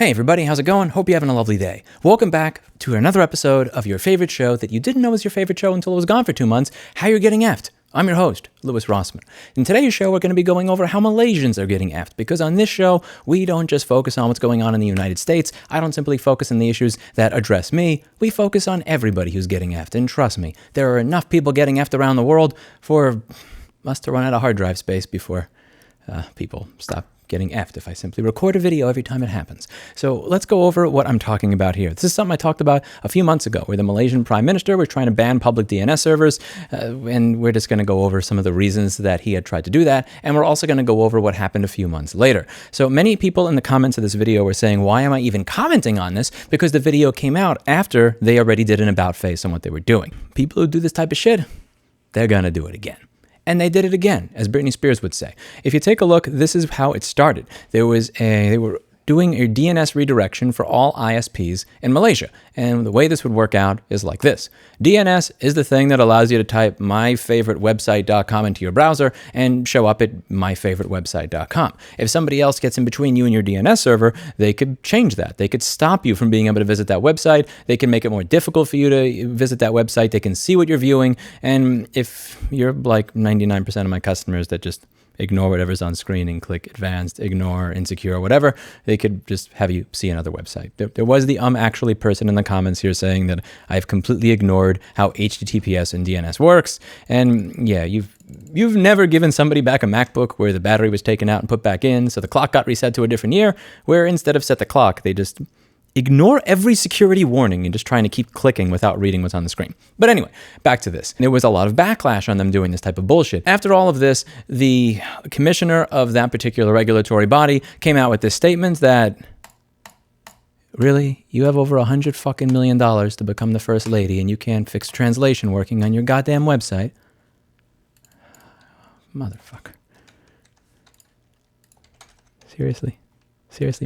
Hey everybody, how's it going? Hope you're having a lovely day. Welcome back to another episode of your favorite show that you didn't know was your favorite show until it was gone for 2 months, How You're Getting Effed. I'm your host, Louis Rossman. In today's show, we're going to be going over how Malaysians are getting effed, because on this show, we don't just focus on what's going on in the United States. I don't simply focus on the issues that address me. We focus on everybody who's getting effed, and trust me, there are enough people getting effed around the world for us to run out of hard drive space before people stop getting effed if I simply record a video every time it happens. So let's go over what I'm talking about here. This is something I talked about a few months ago, where the Malaysian Prime Minister was trying to ban public DNS servers, and we're just going to go over some of the reasons that he had tried to do that, and we're also going to go over what happened a few months later. So many people in the comments of this video were saying, why am I even commenting on this? Because the video came out after they already did an about face on what they were doing. People who do this type of shit, they're going to do it again. And they did it again, as Britney Spears would say. If you take a look, this is how it started. They were doing a DNS redirection for all ISPs in Malaysia. And the way this would work out is like this. DNS is the thing that allows you to type myfavoritewebsite.com into your browser and show up at myfavoritewebsite.com. If somebody else gets in between you and your DNS server, they could change that. They could stop you from being able to visit that website. They can make it more difficult for you to visit that website. They can see what you're viewing. And if you're like 99% of my customers that just ignore whatever's on screen and click advanced, ignore, insecure, whatever, they could just have you see another website. There was the actually person in the comments here saying that I've completely ignored how HTTPS and DNS works. And yeah, you've never given somebody back a MacBook where the battery was taken out and put back in, so the clock got reset to a different year, where instead of set the clock, they just ignore every security warning and just trying to keep clicking without reading what's on the screen. But anyway, back to this. There was a lot of backlash on them doing this type of bullshit. After all of this, the commissioner of that particular regulatory body came out with this statement that, really, you have over $100 million to become the first lady and you can't fix translation working on your goddamn website? Motherfucker. Seriously,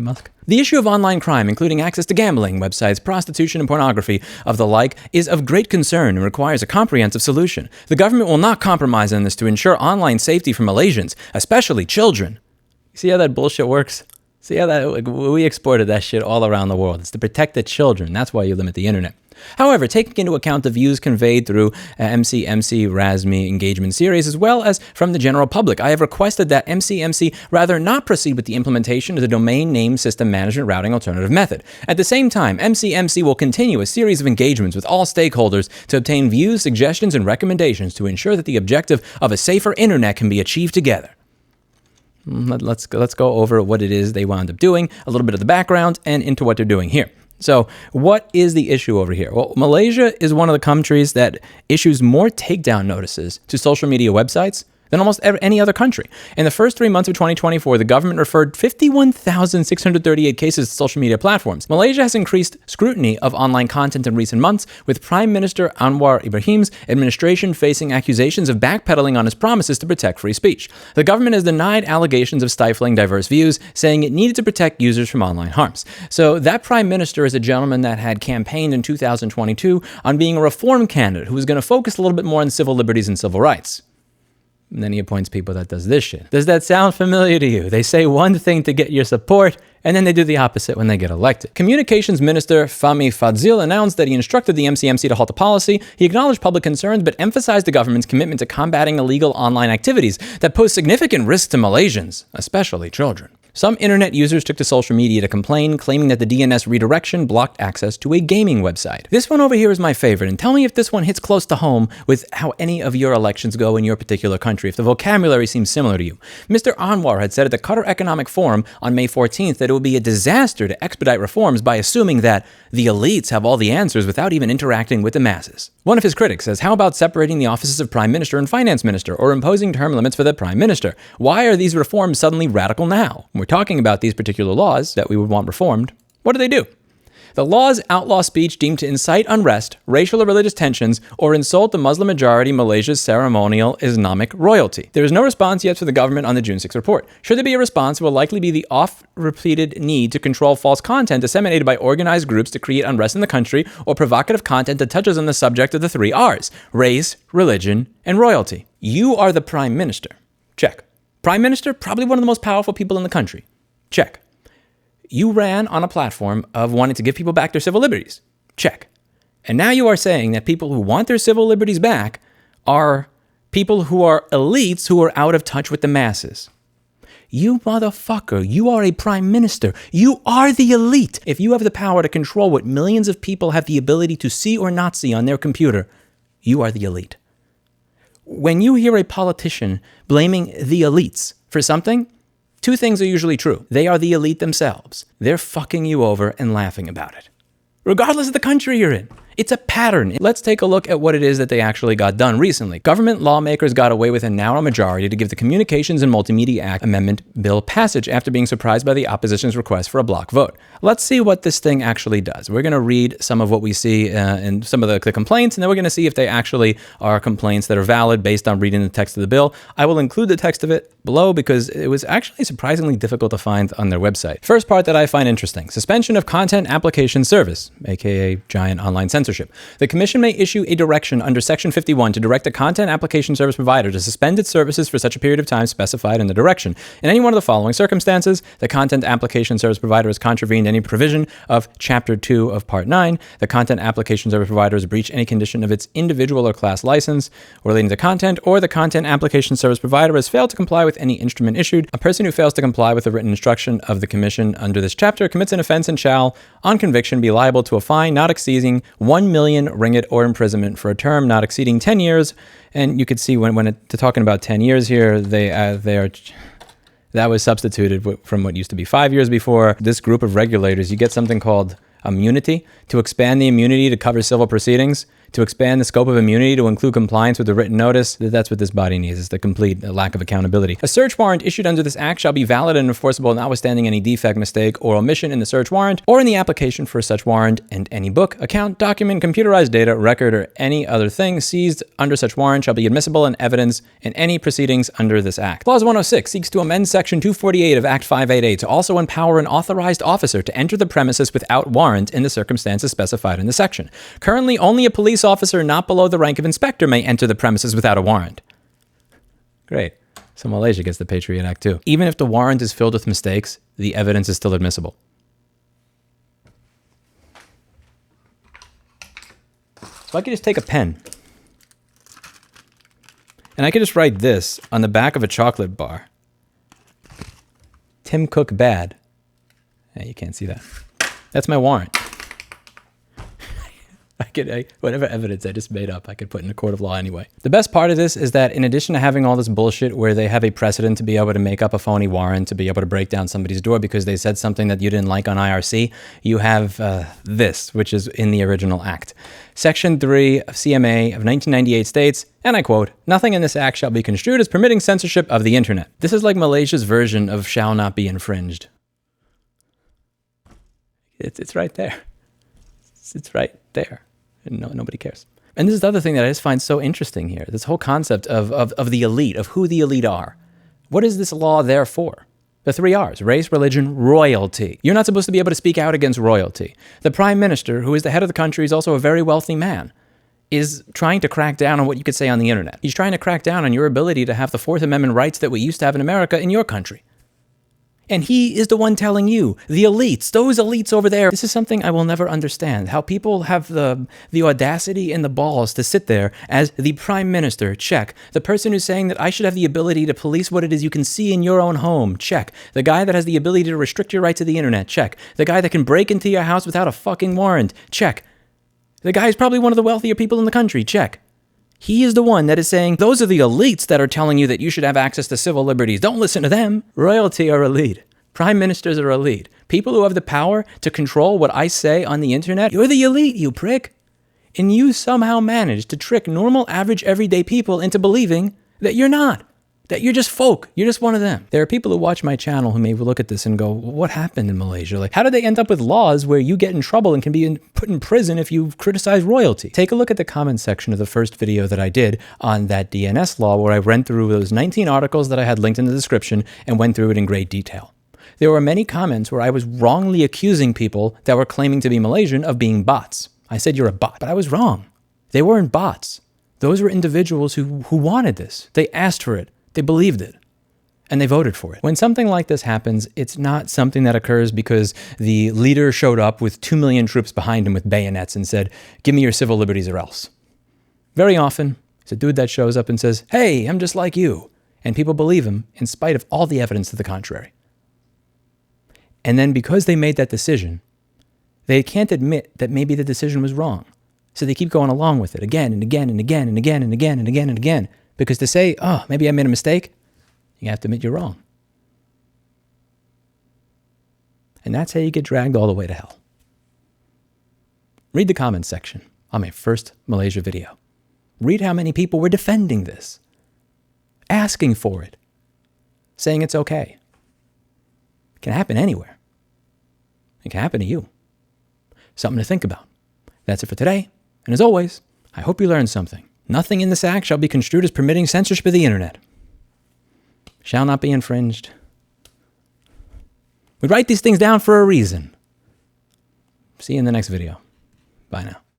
Musk? The issue of online crime, including access to gambling websites, prostitution, and pornography of the like, is of great concern and requires a comprehensive solution. The government will not compromise on this to ensure online safety for Malaysians, especially children. You see how that bullshit works? See how that we exported that shit all around the world. It's to protect the children. That's why you limit the internet. However, taking into account the views conveyed through MCMC RASME engagement series, as well as from the general public, I have requested that MCMC rather not proceed with the implementation of the Domain Name System Management Routing Alternative Method. At the same time, MCMC will continue a series of engagements with all stakeholders to obtain views, suggestions, and recommendations to ensure that the objective of a safer internet can be achieved together. Let's go over what it is they wound up doing, a little bit of the background, and into what they're doing here. So what is the issue over here? Well, Malaysia is one of the countries that issues more takedown notices to social media websites than almost any other country. In the first 3 months of 2024, the government referred 51,638 cases to social media platforms. Malaysia has increased scrutiny of online content in recent months, with Prime Minister Anwar Ibrahim's administration facing accusations of backpedaling on his promises to protect free speech. The government has denied allegations of stifling diverse views, saying it needed to protect users from online harms. So that Prime Minister is a gentleman that had campaigned in 2022 on being a reform candidate who was going to focus a little bit more on civil liberties and civil rights. And then he appoints people that does this shit. Does that sound familiar to you? They say one thing to get your support, and then they do the opposite when they get elected. Communications Minister Fahmi Fadzil announced that he instructed the MCMC to halt the policy. He acknowledged public concerns, but emphasized the government's commitment to combating illegal online activities that pose significant risks to Malaysians, especially children. Some internet users took to social media to complain, claiming that the DNS redirection blocked access to a gaming website. This one over here is my favorite, and tell me if this one hits close to home with how any of your elections go in your particular country, if the vocabulary seems similar to you. Mr. Anwar had said at the Qatar Economic Forum on May 14th that it would be a disaster to expedite reforms by assuming that the elites have all the answers without even interacting with the masses. One of his critics says, how about separating the offices of Prime Minister and Finance Minister, or imposing term limits for the Prime Minister? Why are these reforms suddenly radical now? We're talking about these particular laws that we would want reformed. What do? The laws outlaw speech deemed to incite unrest, racial or religious tensions, or insult the Muslim majority Malaysia's ceremonial Islamic royalty. There is no response yet to the government on the June 6 report. Should there be a response, it will likely be the oft-repeated need to control false content disseminated by organized groups to create unrest in the country, or provocative content that touches on the subject of the 3 R's: race, religion, and royalty. You are the Prime Minister. Check. Prime Minister, probably one of the most powerful people in the country. Check. You ran on a platform of wanting to give people back their civil liberties. Check. And now you are saying that people who want their civil liberties back are people who are elites who are out of touch with the masses. You motherfucker, you are a prime minister. You are the elite. If you have the power to control what millions of people have the ability to see or not see on their computer, you are the elite. When you hear a politician blaming the elites for something, two things are usually true. They are the elite themselves. They're fucking you over and laughing about it, regardless of the country you're in. It's a pattern. Let's take a look at what it is that they actually got done recently. Government lawmakers got away with a narrow majority to give the Communications and Multimedia Act Amendment Bill passage after being surprised by the opposition's request for a block vote. Let's see what this thing actually does. We're going to read some of what we see in some of the complaints, and then we're going to see if they actually are complaints that are valid based on reading the text of the bill. I will include the text of it below because it was actually surprisingly difficult to find on their website. First part that I find interesting: suspension of content application service, aka giant online censorship. The Commission may issue a direction under Section 51 to direct a content application service provider to suspend its services for such a period of time specified in the direction. In any one of the following circumstances, the content application service provider has contravened any provision of Chapter 2 of Part 9, the content application service provider has breached any condition of its individual or class license relating to content, or the content application service provider has failed to comply with any instrument issued. A person who fails to comply with the written instruction of the Commission under this chapter commits an offense and shall, on conviction, be liable to a fine not exceeding 1 million ringgit or imprisonment for a term not exceeding 10 years. And you could see when they're talking about 10 years here, that was substituted from what used to be 5 years before. This group of regulators, you get something called immunity, to expand the immunity to cover civil proceedings, to expand the scope of immunity to include compliance with the written notice. That's what this body needs, is the complete lack of accountability. A search warrant issued under this act shall be valid and enforceable notwithstanding any defect, mistake, or omission in the search warrant or in the application for such warrant, and any book, account, document, computerized data, record, or any other thing seized under such warrant shall be admissible in evidence in any proceedings under this act. Clause 106 seeks to amend Section 248 of Act 588 to also empower an authorized officer to enter the premises without warrant in the circumstances specified in the section. Currently, only a police officer not below the rank of inspector may enter the premises without a warrant. Great. So Malaysia gets the Patriot Act too. Even if the warrant is filled with mistakes, the evidence is still admissible. So I could just take a pen and I could just write this on the back of a chocolate bar. Tim Cook bad. Yeah, you can't see that. That's my warrant. Whatever evidence I just made up, I could put in a court of law anyway. The best part of this is that in addition to having all this bullshit where they have a precedent to be able to make up a phony warrant, to be able to break down somebody's door because they said something that you didn't like on IRC, you have this, which is in the original act. Section 3 of CMA of 1998 states, and I quote, "Nothing in this act shall be construed as permitting censorship of the internet." This is like Malaysia's version of shall not be infringed. It's right there. It's right there. And nobody cares. And this is the other thing that I just find so interesting here. This whole concept of the elite, of who the elite are. What is this law there for? The 3 R's: race, religion, royalty. You're not supposed to be able to speak out against royalty. The prime minister, who is the head of the country, is also a very wealthy man, is trying to crack down on what you could say on the internet. He's trying to crack down on your ability to have the Fourth Amendment rights that we used to have in America in your country. And he is the one telling you, the elites, those elites over there. This is something I will never understand. How people have the audacity and the balls to sit there as the prime minister, check. The person who's saying that I should have the ability to police what it is you can see in your own home, check. The guy that has the ability to restrict your right to the internet, check. The guy that can break into your house without a fucking warrant, check. The guy is probably one of the wealthier people in the country, check. He is the one that is saying, those are the elites that are telling you that you should have access to civil liberties. Don't listen to them. Royalty are elite. Prime ministers are elite. People who have the power to control what I say on the internet, you're the elite, you prick. And you somehow manage to trick normal, average, everyday people into believing that you're not. That you're just folk. You're just one of them. There are people who watch my channel who may look at this and go, what happened in Malaysia? Like, how did they end up with laws where you get in trouble and can be put in prison if you criticize royalty? Take a look at the comments section of the first video that I did on that DNS law, where I went through those 19 articles that I had linked in the description and went through it in great detail. There were many comments where I was wrongly accusing people that were claiming to be Malaysian of being bots. I said, you're a bot, but I was wrong. They weren't bots. Those were individuals who wanted this. They asked for it. They believed it. and they voted for it. When something like this happens, it's not something that occurs because the leader showed up with 2 million troops behind him with bayonets and said, "Give me your civil liberties or else." Very often, it's a dude that shows up and says, "Hey, I'm just like you." And people believe him in spite of all the evidence to the contrary. And then because they made that decision, they can't admit that maybe the decision was wrong. So they keep going along with it again and again and again and again and again and again and again. Because to say, "Oh, maybe I made a mistake," you have to admit you're wrong. And that's how you get dragged all the way to hell. Read the comments section on my first Malaysia video. Read how many people were defending this, asking for it, saying it's okay. It can happen anywhere. It can happen to you. Something to think about. That's it for today. And as always, I hope you learned something. Nothing in this act shall be construed as permitting censorship of the internet. Shall not be infringed. We write these things down for a reason. See you in the next video. Bye now.